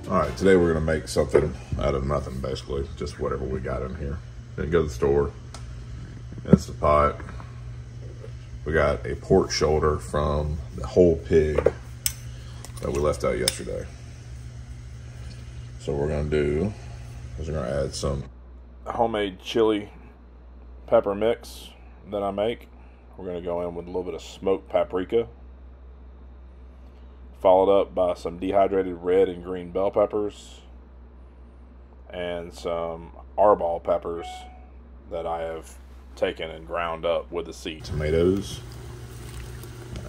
All right, today we're gonna make something out of nothing, basically. Just whatever we got in here. Then go to the store, Instant Pot. We got a pork shoulder from the whole pig that we left out yesterday. So what we're gonna do is we're gonna add some homemade chili pepper mix that I make. We're gonna go in with a little bit of smoked paprika, followed up by some dehydrated red and green bell peppers and some arbol peppers that I have taken and ground up with the seeds. Tomatoes,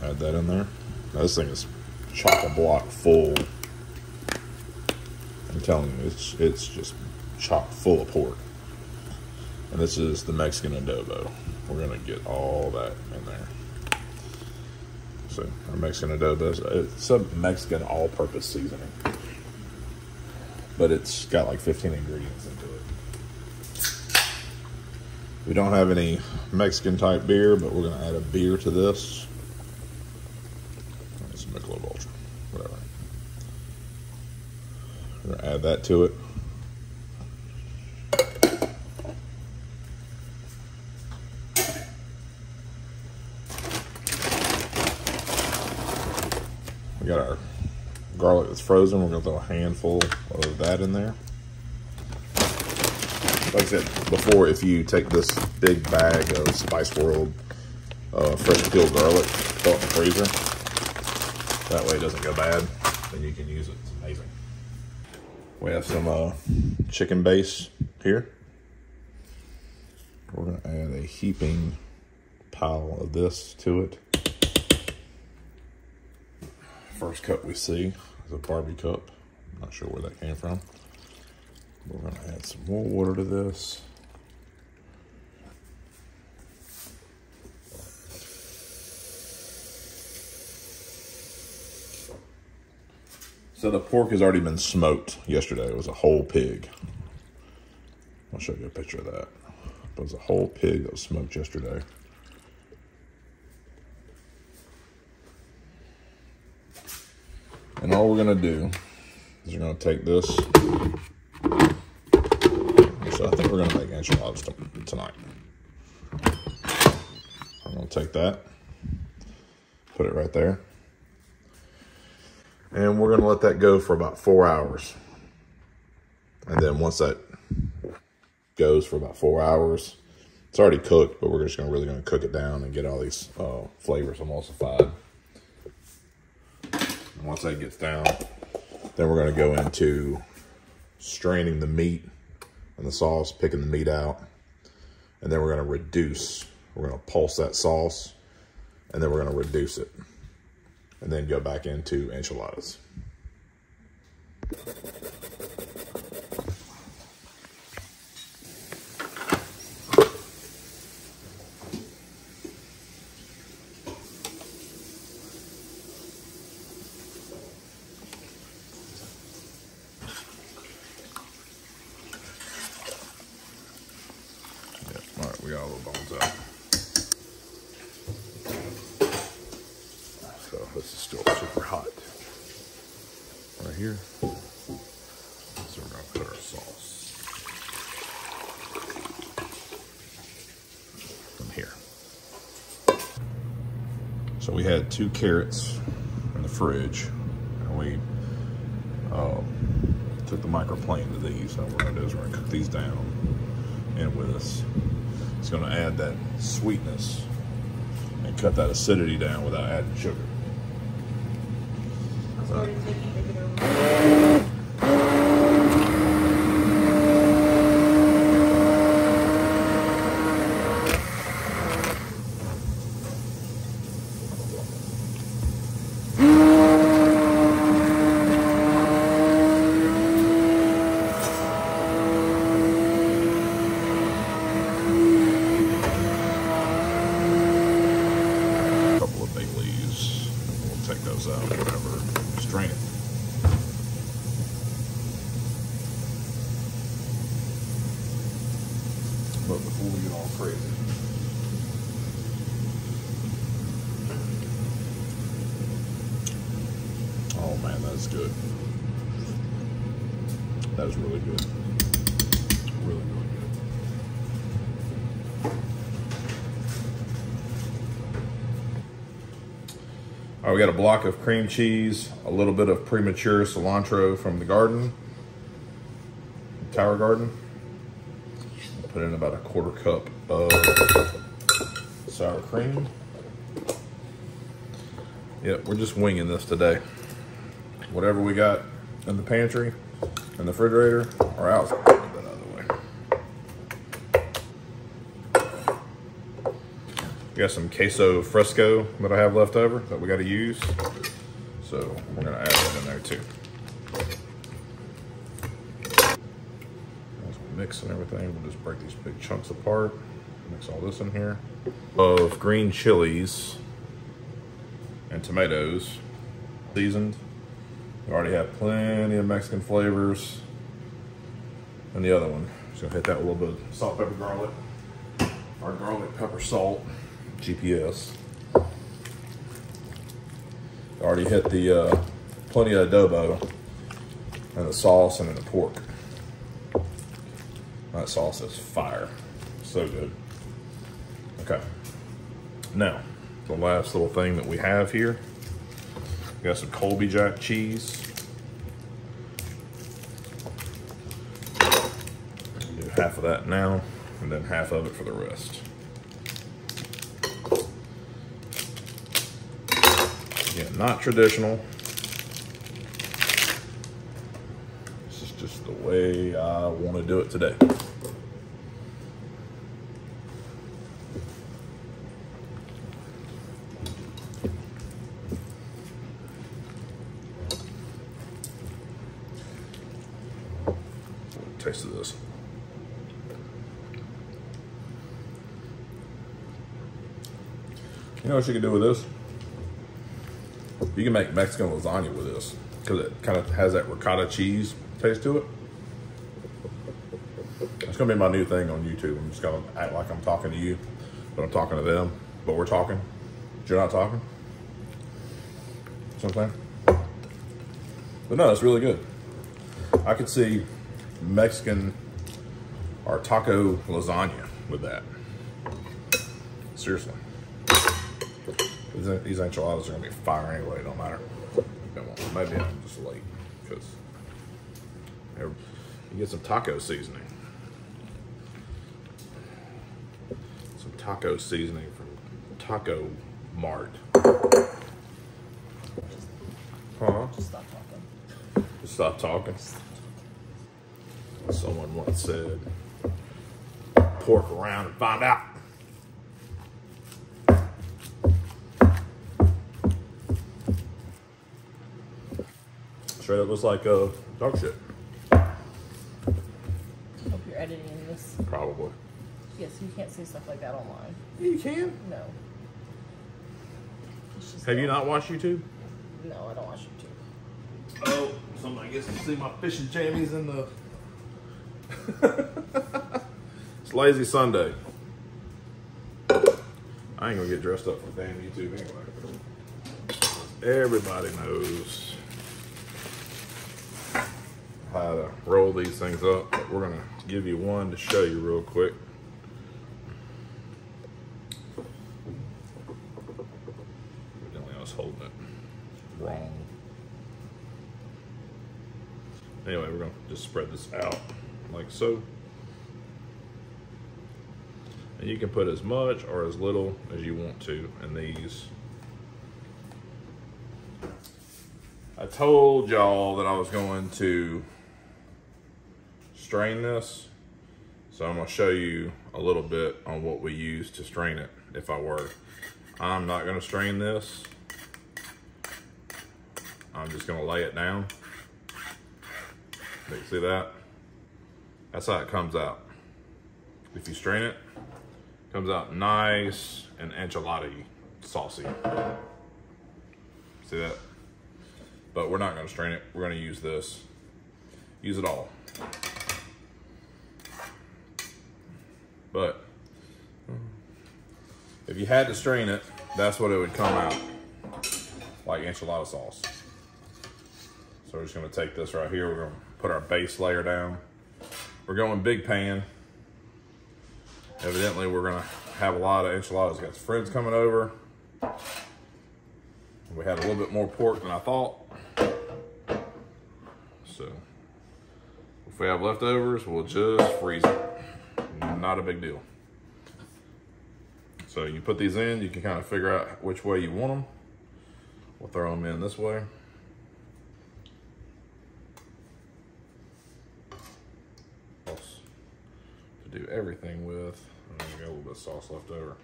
add that in there. Now this thing is chock-a-block full. I'm telling you, it's just chock full of pork. And this is the Mexican adobo. We're gonna get all that in there. So our Mexican adobo, it's a Mexican all-purpose seasoning, but it's got like 15 ingredients into it. We don't have any Mexican type beer, but we're gonna add a beer to this. It's a Michelob Ultra, whatever. We're gonna add that to it. We got our garlic that's frozen. We're gonna throw a handful of that in there. Like I said before, if you take this big bag of Spice World fresh peeled garlic, throw it in the freezer. That way it doesn't go bad. Then you can use it. It's amazing. We have some chicken base here. We're gonna add a heaping pile of this to it. First cup we see is a Barbie cup. I'm not sure where that came from. We're gonna add some more water to this. So the pork has already been smoked yesterday. It was a whole pig. I'll show you a picture of that. It was a whole pig that was smoked yesterday. And all we're gonna do is we're gonna take this. So I think we're gonna make enchiladas tonight. I'm gonna take that, put it right there. And we're gonna let that go for about 4 hours. And then once that goes for about 4 hours, it's already cooked, but we're just really gonna cook it down and get all these flavors emulsified. And once that gets down, then we're gonna go into straining the meat and the sauce, picking the meat out, and then we're gonna reduce. We're gonna pulse that sauce, and then we're gonna reduce it, and then go back into enchiladas. All right, we got all the bones out. So this is still super hot right here. So we're gonna put our sauce in here. So we had 2 carrots in the fridge, and we took the microplane to these. So what we're gonna do is we're gonna cook these down in with us. It's going to add that sweetness and cut that acidity down without adding sugar. Out, whatever, strain it. But before we get all crazy, oh man, that's good. That is really good. Really, really good. All right, we got a block of cream cheese, a little bit of premature cilantro from the garden, Tower Garden. Put in about a quarter cup of sour cream. Yep, we're just winging this today. Whatever we got in the pantry, in the refrigerator, or out. Get that out of the way. We got some queso fresco that I have left over that we got to use. So we're gonna add that in there too. As we mix and everything, we'll just break these big chunks apart. Mix all this in here. Of green chilies and tomatoes, seasoned. We already have plenty of Mexican flavors. And the other one, just gonna hit that with a little bit of salt, pepper, garlic. Our garlic, pepper, salt, GPS. Already hit the plenty of adobo and the sauce and then the pork. That sauce is fire, so good. Okay, now the last little thing that we have here, we got some Colby Jack cheese. Do half of that now, and then half of it for the rest. Again, not traditional. This is just the way I want to do it today. Taste of this. You know what you can do with this? You can make Mexican lasagna with this because it kind of has that ricotta cheese taste to it. It's gonna be my new thing on YouTube. I'm just gonna act like I'm talking to you, but I'm talking to them. But we're talking, but you're not talking. Something. But no, it's really good. I could see Mexican or taco lasagna with that. Seriously. These enchiladas are gonna be fire anyway, it don't matter. Maybe I'm just late because you get some taco seasoning. Some taco seasoning from Taco Mart. Huh? Just stop talking. Just stop talking. Someone once said, pork around and find out. Straight up looks like dog shit. Hope you're editing this. Probably. Yes, you can't say stuff like that online. Yeah, you can. No. Have you not watched YouTube? No, I don't watch YouTube. Oh, somebody gets to see my fishing jammies in the... It's lazy Sunday. I ain't gonna get dressed up for damn YouTube anyway. Everybody knows how to roll these things up, but we're gonna give you one to show you real quick. Evidently I was holding it wrong. Anyway, we're gonna just spread this out like so. And you can put as much or as little as you want to in these. I told y'all that I was going to strain this, so I'm gonna show you a little bit on what we use to strain it if I were. I'm not gonna strain this. I'm just gonna lay it down. You see that? That's how it comes out. If you strain it, it comes out nice and enchilada-y, saucy. See that? But we're not gonna strain it. We're gonna use this. Use it all. But if you had to strain it, that's what it would come out, like enchilada sauce. So we're just gonna take this right here. We're gonna put our base layer down. We're going big pan. Evidently, we're gonna have a lot of enchiladas. Got some friends coming over. We had a little bit more pork than I thought. So if we have leftovers, we'll just freeze it. Not a big deal. So you put these in, you can kind of figure out which way you want them. We'll throw them in this way. To do everything with, I got a little bit of sauce left over.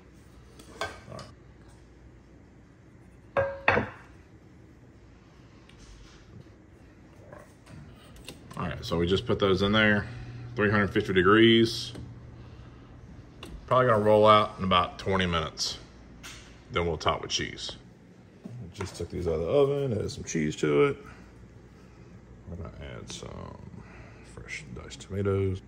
All right, so we just put those in there, 350 degrees. Probably gonna roll out in about 20 minutes. Then we'll top with cheese. Just took these out of the oven, added some cheese to it. We're gonna add some fresh diced tomatoes.